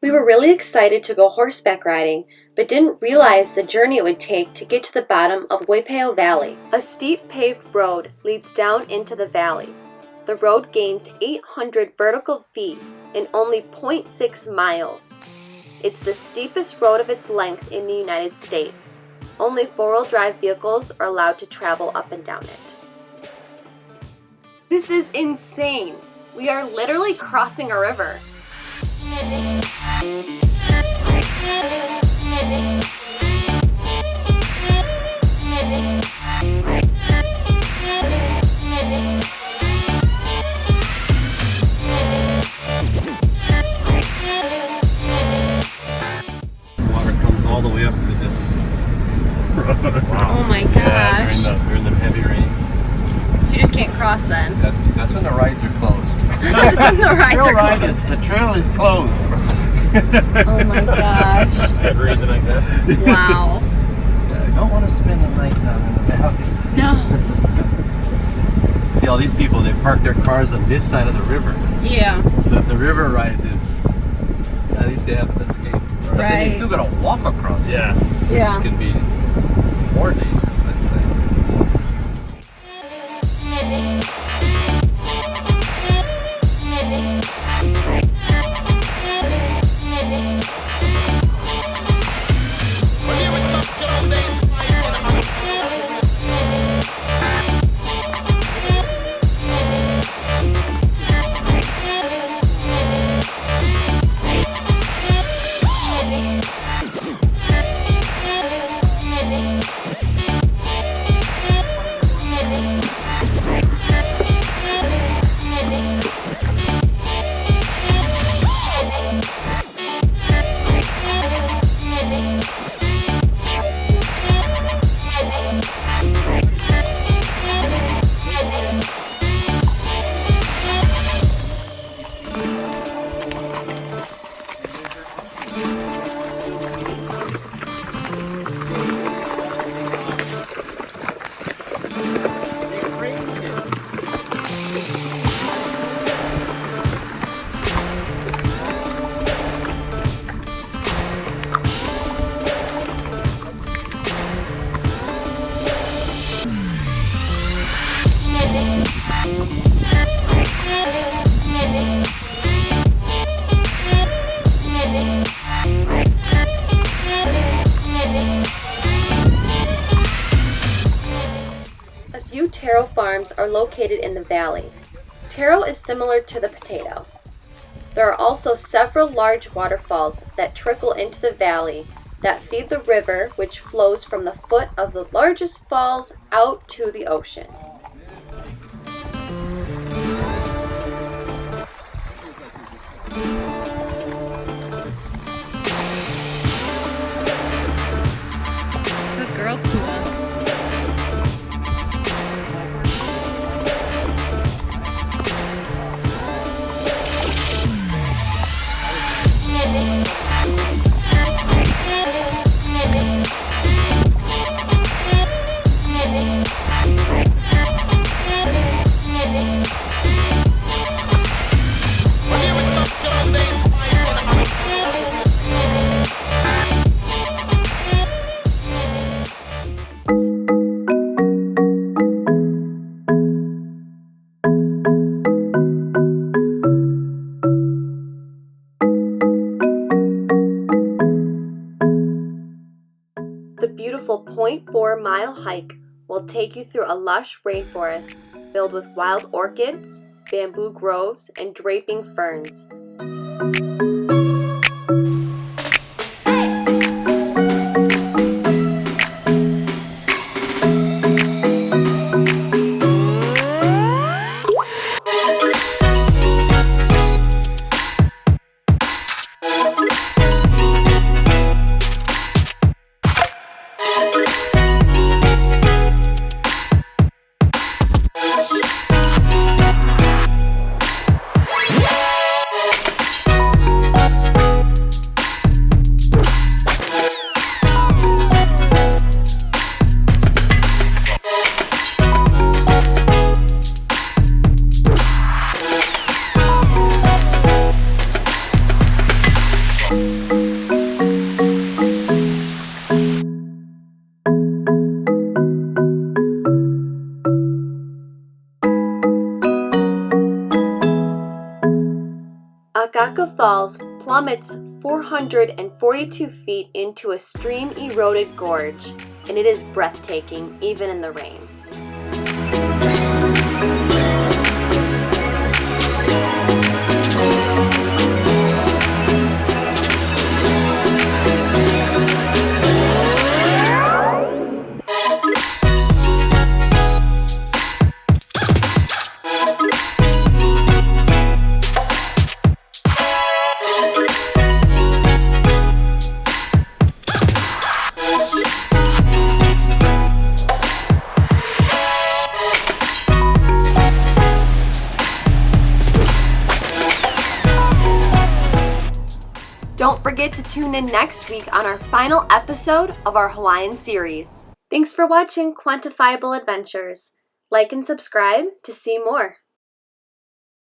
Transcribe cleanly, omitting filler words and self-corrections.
We were really excited to go horseback riding, but didn't realize the journey it would take to get to the bottom of WaiPio Valley. A steep paved road leads down into the valley. The road gains 800 vertical feet in only 0.6 miles. It's the steepest road of its length in the United States. Only four-wheel drive vehicles are allowed to travel up and down it. This is insane! We are literally crossing a river. Water comes all the way up to this road. Wow. Oh my gosh. Yeah, during the heavy rains. So you just can't cross then? That's when the rides are closed. The trail is closed. Oh my gosh. That's a good reason, I guess. Wow. Yeah, I don't want to spend the night down in the valley. No. See, all these people, they park their cars on this side of the river. Yeah. So if the river rises, at least they have an escape. But then you still gotta walk across it. Yeah. Which can be more dangerous than that. Taro farms are located in the valley. Taro is similar to the potato. There are also several large waterfalls that trickle into the valley that feed the river, which flows from the foot of the largest falls out to the ocean. Good girl, Pua. The beautiful 0.4-mile hike will take you through a lush rainforest filled with wild orchids, bamboo groves, and draping ferns. Falls plummets 442 feet into a stream-eroded gorge, and it is breathtaking even in the rain. Don't forget to tune in next week on our final episode of our Hawaiian series. Thanks for watching Quantifiable Adventures. Like and subscribe to see more.